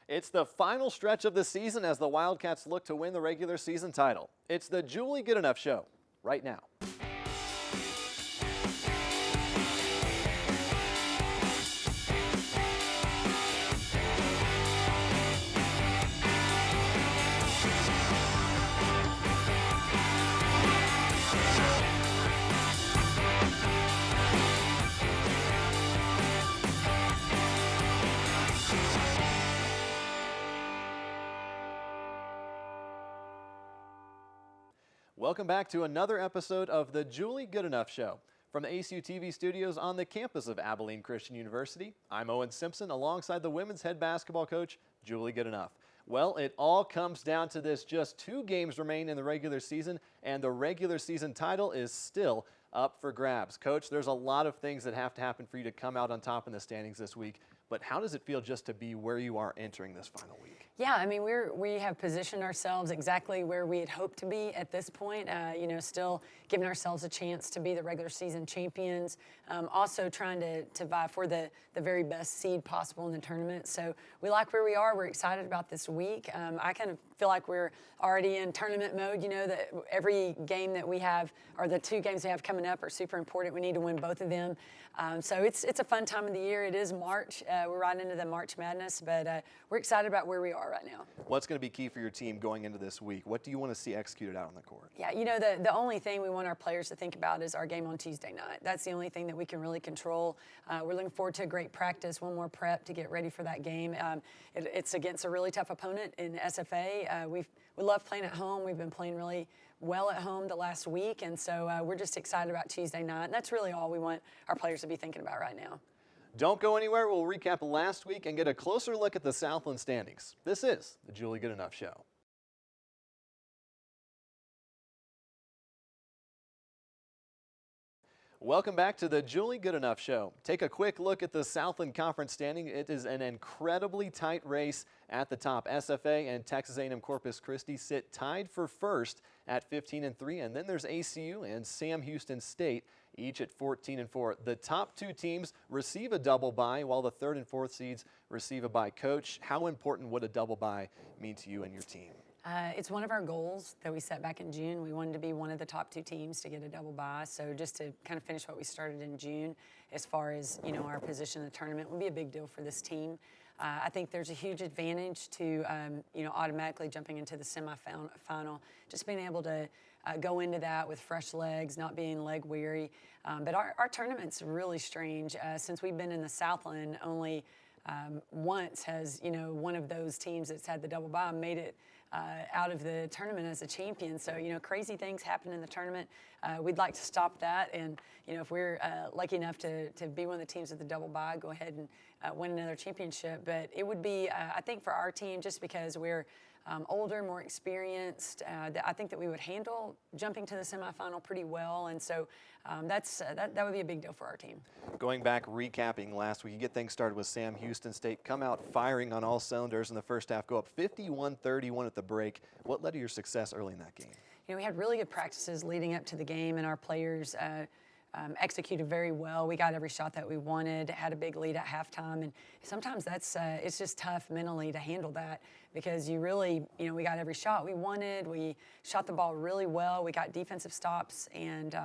It's the final stretch of the season as the Wildcats look to win the regular season title. It's the Julie Goodenough Show right now. Welcome back to another episode of the Julie Goodenough Show. From the ACU TV studios on the campus of Abilene Christian University, I'm Owen Simpson alongside the women's head basketball coach, Julie Goodenough. Well, it all comes down to this. Just 2 games remain in the regular season, and the regular season title is still up for grabs. Coach, there's a lot of things that have to happen for you to come out on top in the standings this week, but how does it feel just to be where you are entering this final week? Yeah, I mean, we have positioned ourselves exactly where we had hoped to be at this point, still giving ourselves a chance to be the regular season champions, also trying to vie for the very best seed possible in the tournament. So we like where we are. We're excited about this week. I kind of feel like we're already in tournament mode, that every game that we have, or the 2 games we have coming up, are super important. We need to win both of them. So it's a fun time of the year. It is March. We're right into the March Madness, but we're excited about where we are right now. What's going to be key for your team going into this week? What do you want to see executed out on the court? Yeah, the only thing we want our players to think about is our game on Tuesday night. That's the only thing that we can really control. We're looking forward to a great practice, one more prep to get ready for that game. It's against a really tough opponent in SFA. We love playing at home. We've been playing really well at home the last week, and so we're just excited about Tuesday night. And that's really all we want our players to be thinking about right now. Don't go anywhere. We'll recap last week and get a closer look at the Southland Standings. This is the Julie Goodenough Show. Welcome back to the Julie Goodenough Show. Take a quick look at the Southland Conference standing. It is an incredibly tight race at the top. SFA and Texas A&M Corpus Christi sit tied for first at 15-3, and then there's ACU and Sam Houston State, each at 14-4. The top 2 teams receive a double bye, while the 3rd and 4th seeds receive a bye. Coach, how important would a double bye mean to you and your team? It's one of our goals that we set back in June. We wanted to be one of the top 2 teams to get a double bye. So just to kind of finish what we started in June, as far as our position in the tournament, would be a big deal for this team. I think there's a huge advantage to automatically jumping into the semifinal, just being able to go into that with fresh legs, not being leg weary. But our tournament's really strange. Since we've been in the Southland, only once has one of those teams that's had the double bye made it out of the tournament as a champion. So crazy things happen in the tournament. We'd like to stop that, and if we're lucky enough to be one of the teams with the double bye, go ahead and win another championship. But it would be, I think, for our team, just because we're older, more experienced, I think that we would handle jumping to the semifinal pretty well, and so that would be a big deal for our team. Going back, recapping last week, you get things started with Sam Houston State, come out firing on all cylinders in the first half, go up 51-31 at the break. What led to your success early in that game? We had really good practices leading up to the game, and our players executed very well. We got every shot that we wanted, had a big lead at halftime, and sometimes that's it's just tough mentally to handle that, because you really, we got every shot we wanted. We shot the ball really well. We got defensive stops and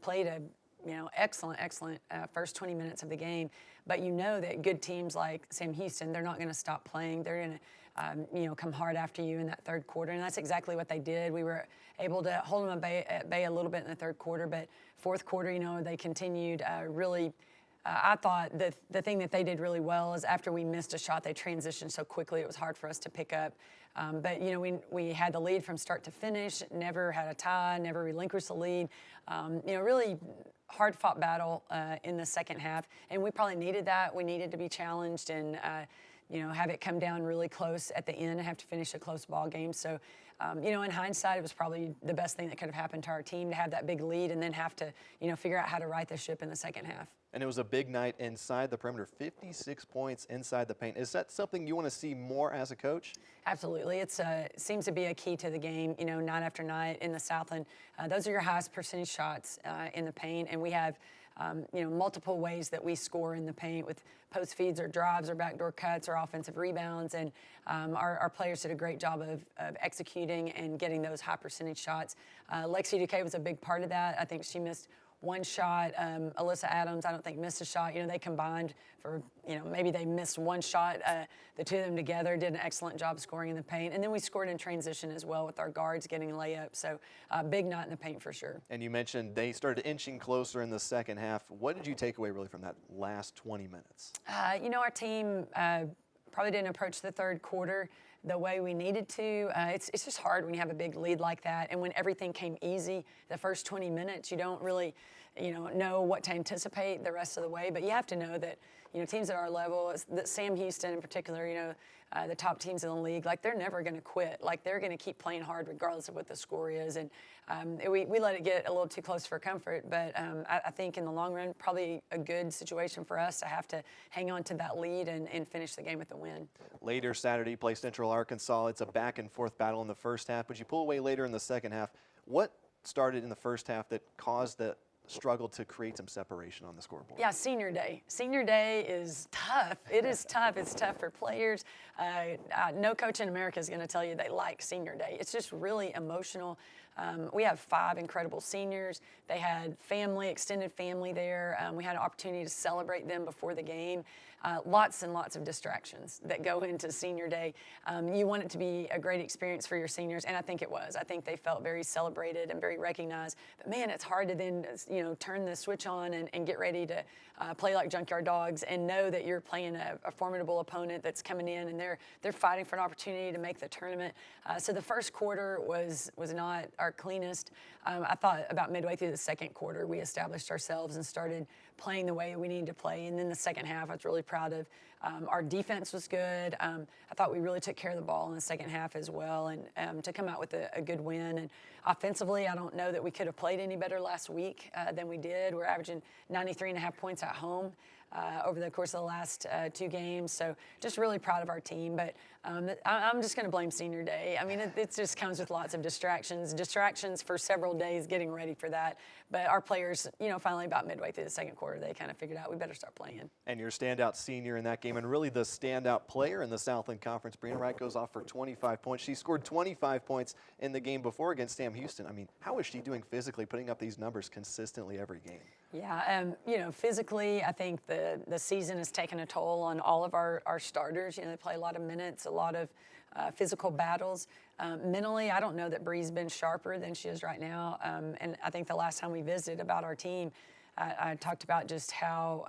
played a excellent first 20 minutes of the game. But that good teams like Sam Houston, they're not going to stop playing. They're going to come hard after you in that 3rd quarter, and that's exactly what they did. We were able to hold them at bay a little bit in the 3rd quarter, but 4th quarter, they continued really. I thought the thing that they did really well is after we missed a shot, they transitioned so quickly it was hard for us to pick up. But we had the lead from start to finish, never had a tie, never relinquished the lead. Really hard-fought battle in the second half, and we probably needed that. We needed to be challenged and have it come down really close at the end and have to finish a close ball game. So, in hindsight, it was probably the best thing that could have happened to our team, to have that big lead and then have to, figure out how to right the ship in the second half. And it was a big night inside the perimeter, 56 points inside the paint. Is that something you want to see more as a coach? Absolutely. It seems to be a key to the game, night after night in the Southland. Those are your highest percentage shots in the paint, and we have multiple ways that we score in the paint with post feeds or drives or backdoor cuts or offensive rebounds. And our players did a great job of executing and getting those high percentage shots. Lexi Duque was a big part of that. I think she missed one shot. Alyssa Adams, I don't think, missed a shot. They combined for, maybe they missed one shot. The two of them together did an excellent job scoring in the paint. And then we scored in transition as well with our guards getting layups. So big night in the paint for sure. And you mentioned they started inching closer in the second half. What did you take away really from that last 20 minutes? Our team probably didn't approach the third quarter the way we needed to. It's just hard when you have a big lead like that, and when everything came easy the first 20 minutes, you don't really know what to anticipate the rest of the way. But you have to know that teams at our level, that Sam Houston in particular, the top teams in the league, like they're never going to quit. Like they're going to keep playing hard regardless of what the score is. And we let it get a little too close for comfort. But I think in the long run, probably a good situation for us to have to hang on to that lead and finish the game with a win. Later Saturday, you play Central Arkansas. It's a back and forth battle in the first half, but you pull away later in the second half. What started in the first half that caused the struggle to create some separation on the scoreboard? Yeah, senior day. Senior day is tough. It is tough. It's tough for players. No coach in America is going to tell you they like senior day. It's just really emotional. We have 5 incredible seniors. They had family, extended family there. We had an opportunity to celebrate them before the game. Lots and lots of distractions that go into senior day. You want it to be a great experience for your seniors, and I think it was. I think they felt very celebrated and very recognized. But man, it's hard to then turn the switch on and get ready to play like junkyard dogs and know that you're playing a formidable opponent that's coming in and they're fighting for an opportunity to make the tournament. So the first quarter was not our cleanest. I thought about midway through the second quarter we established ourselves and started playing the way we needed to play. And then the second half I was really proud of. Our defense was good. I thought we really took care of the ball in the second half as well, and to come out with a good win. And offensively, I don't know that we could have played any better last week than we did. We're averaging 93.5 points at home over the course of the last 2 games. So just really proud of our team. But I'm just going to blame senior day. I mean, it just comes with lots of distractions for several days getting ready for that. But our players, finally about midway through the second quarter, they kind of figured out we better start playing. And your standout senior in that game, and really the standout player in the Southland Conference, Brianna Wright, goes off for 25 points. She scored 25 points in the game before against Sam Houston. I mean, how is she doing physically, putting up these numbers consistently every game? Yeah, physically, I think the season has taken a toll on all of our starters. They play a lot of minutes, a lot of physical battles. Mentally, I don't know that Bree's been sharper than she is right now. And I think the last time we visited about our team, I talked about just how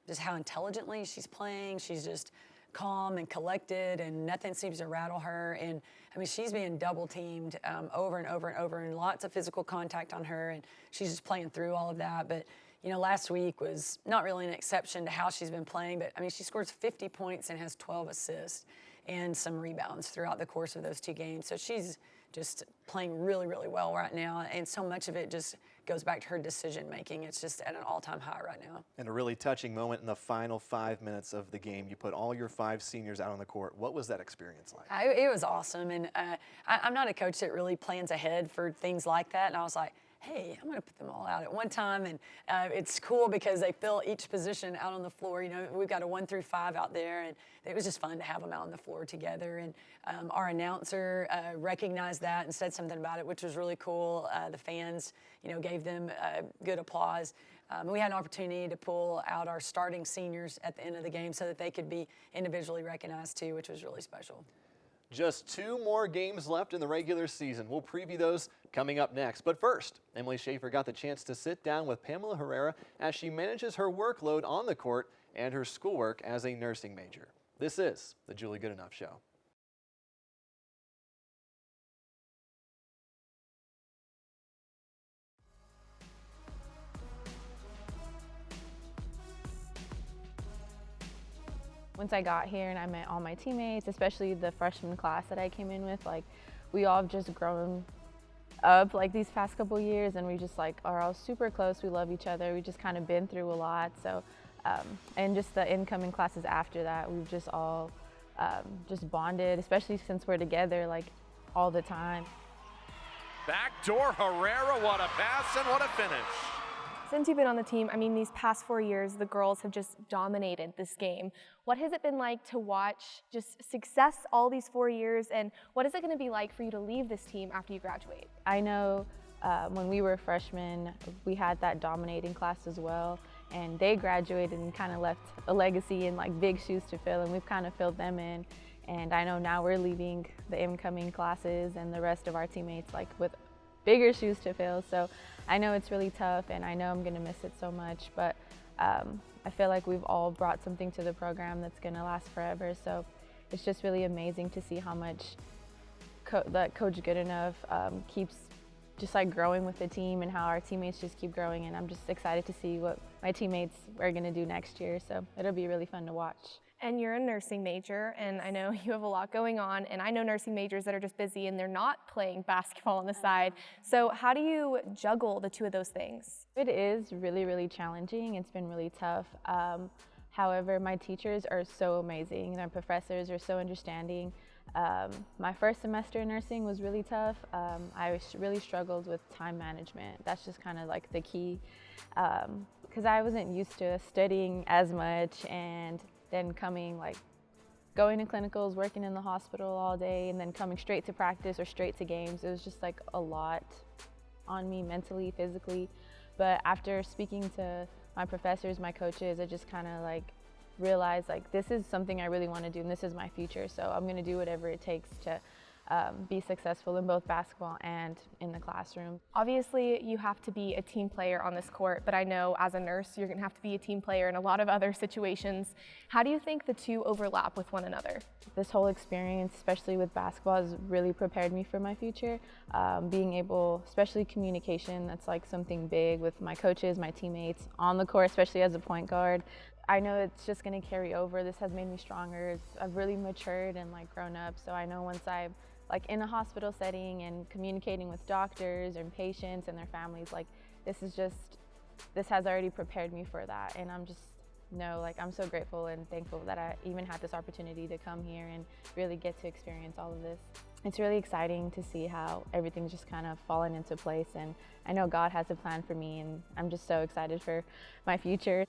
intelligently she's playing. She's just calm and collected, and nothing seems to rattle her. And I mean, she's being double teamed over and over and over, and lots of physical contact on her, and she's just playing through all of that. But last week was not really an exception to how she's been playing, but I mean, she scores 50 points and has 12 assists and some rebounds throughout the course of those 2 games. So she's just playing really, really well right now, and so much of it just goes back to her decision making. It's just at an all-time high right now. And a really touching moment in the final 5 minutes of the game. You put all your 5 seniors out on the court. What was that experience like? It was awesome, and I'm not a coach that really plans ahead for things like that, and I was like, hey, I'm going to put them all out at one time. And it's cool because they fill each position out on the floor. We've got a 1 through 5 out there, and it was just fun to have them out on the floor together. And our announcer recognized that and said something about it, which was really cool. The fans, gave them good applause. We had an opportunity to pull out our starting seniors at the end of the game so that they could be individually recognized too, which was really special. Just 2 more games left in the regular season. We'll preview those coming up next. But first, Emily Schaefer got the chance to sit down with Pamela Herrera as she manages her workload on the court and her schoolwork as a nursing major. This is the Julie Goodenough Show. Once I got here and I met all my teammates, especially the freshman class that I came in with, we all have just grown up these past couple years, and we just are all super close. We love each other. We just kind of been through a lot. So, and just the incoming classes after that, we've just all just bonded, especially since we're together all the time. Backdoor Herrera, what a pass and what a finish. Since you've been on the team, I mean, these past 4 years, the girls have just dominated this game. What has it been like to watch just success all these 4 years, and what is it going to be like for you to leave this team after you graduate? I know when we were freshmen, we had that dominating class as well, and they graduated and kind of left a legacy and like big shoes to fill, and we've kind of filled them in. And I know now we're leaving the incoming classes and the rest of our teammates like with bigger shoes to fill. So I know it's really tough, and I know I'm going to miss it so much, but I feel like we've all brought something to the program that's going to last forever. So it's just really amazing to see how much that Coach Goodenough keeps just like growing with the team, and how our teammates just keep growing. And I'm just excited to see what my teammates are going to do next year. So it'll be really fun to watch. And you're a nursing major, and I know you have a lot going on, and I know nursing majors that are just busy and they're not playing basketball on the side. So how do you juggle the two of those things? It is really, really challenging. It's been really tough. However, my teachers are so amazing. Their professors are so understanding. My first semester in nursing was really tough. I really struggled with time management. That's just kind of like the key, because I wasn't used to studying as much, and then going to clinicals, working in the hospital all day, and then coming straight to practice or straight to games. It was just like a lot on me mentally, physically. But after speaking to my professors, my coaches, I just kind of like realized like this is something I really want to do, and this is my future. So I'm going to do whatever it takes to be successful in both basketball and in the classroom. Obviously, you have to be a team player on this court, but I know as a nurse, you're going to have to be a team player in a lot of other situations. How do you think the two overlap with one another? This whole experience, especially with basketball, has really prepared me for my future. Being able, especially communication, that's like something big with my coaches, my teammates on the court, especially as a point guard. I know it's just going to carry over. This has made me stronger. I've really matured and like grown up. So I know once I'm like in a hospital setting and communicating with doctors and patients and their families, like this has already prepared me for that. And I'm I'm so grateful and thankful that I even had this opportunity to come here and really get to experience all of this. It's really exciting to see how everything's just kind of fallen into place, and I know God has a plan for me, and I'm just so excited for my future.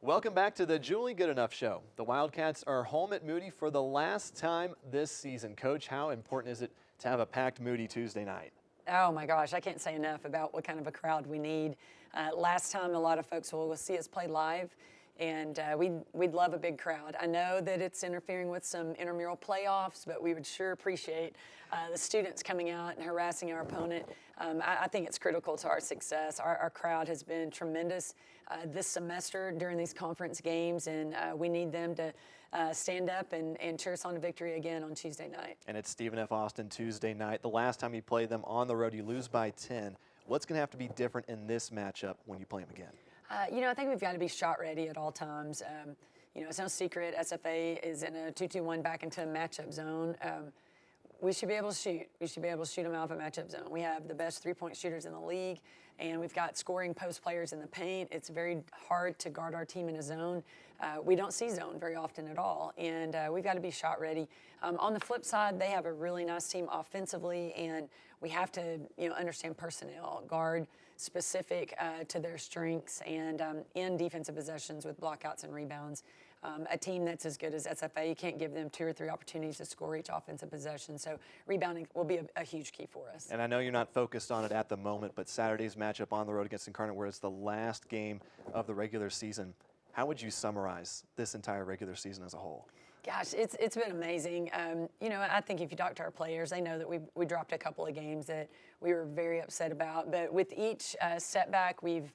Welcome back to the Julie Goodenough Show. The Wildcats are home at Moody for the last time this season. Coach, how important is it to have a packed Moody Tuesday night? Oh my gosh, I can't say enough about what kind of a crowd we need. Last time, a lot of folks will see us play live, and we'd love a big crowd. I know that it's interfering with some intramural playoffs, but we would sure appreciate the students coming out and harassing our opponent. I think it's critical to our success. Our crowd has been tremendous this semester during these conference games, and we need them to stand up and cheer us on to victory again on Tuesday night. And it's Stephen F. Austin Tuesday night. The last time you played them on the road, you lose by 10. What's going to have to be different in this matchup when you play them again? I think we've got to be shot ready at all times. It's no secret SFA is in a 2-2-1 back into a matchup zone. We should be able to shoot. We should be able to shoot them out of a matchup zone. We have the best three-point shooters in the league, and we've got scoring post players in the paint. It's very hard to guard our team in a zone. We don't see zone very often at all, and we've got to be shot ready. On the flip side, they have a really nice team offensively, and we have to understand personnel, guard specific to their strengths, and in defensive possessions with blockouts and rebounds. A team that's as good as SFA, you can't give them 2 or 3 opportunities to score each offensive possession. So rebounding will be a huge key for us. And I know you're not focused on it at the moment, but Saturday's matchup on the road against Incarnate, where it's the last game of the regular season, how would you summarize this entire regular season as a whole? Gosh, it's been amazing. I think if you talk to our players, they know that we dropped a couple of games that we were very upset about. But with each setback, we've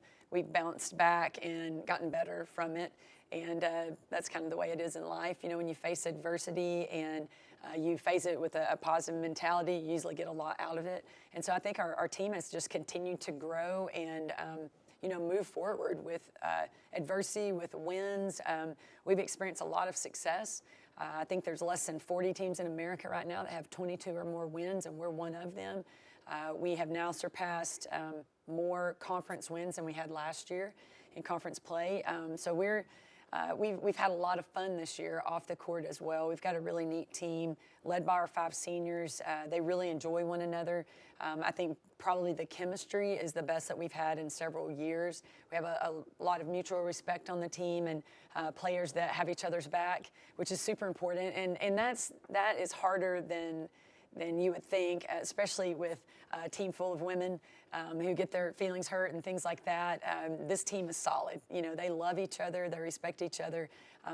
bounced back and gotten better from it. And that's kind of the way it is in life. When you face adversity and you face it with a positive mentality, you usually get a lot out of it. And so I think our team has just continued to grow and move forward with adversity, with wins. We've experienced a lot of success. I think there's less than 40 teams in America right now that have 22 or more wins, and we're one of them. We have now surpassed more conference wins than we had last year in conference play. So we're we've had a lot of fun this year off the court as well. We've got a really neat team led by our 5 seniors. They really enjoy one another. I think probably the chemistry is the best that we've had in several years. We have a lot of mutual respect on the team and players that have each other's back, which is super important. And that is harder than you would think, especially with a team full of women who get their feelings hurt and things like that. This team is solid. You know, they love each other, they respect each other.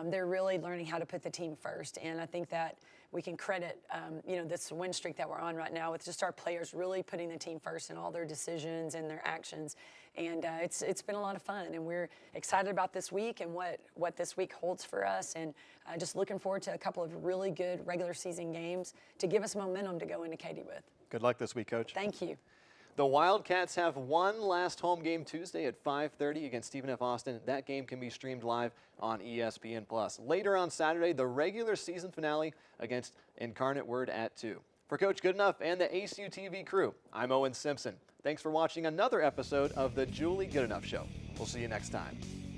They're really learning how to put the team first, and I think that we can credit, you know, this win streak that we're on right now with just our players really putting the team first in all their decisions and their actions. And it's been a lot of fun, and we're excited about this week and what this week holds for us, and just looking forward to a couple of really good regular season games to give us momentum to go into Katy with. Good luck this week, Coach. Thank you. The Wildcats have one last home game Tuesday at 5:30 against Stephen F. Austin. That game can be streamed live on ESPN+. Later on Saturday, the regular season finale against Incarnate Word at 2. For Coach Goodenough and the ACU TV crew, I'm Owen Simpson. Thanks for watching another episode of the Julie Goodenough Show. We'll see you next time.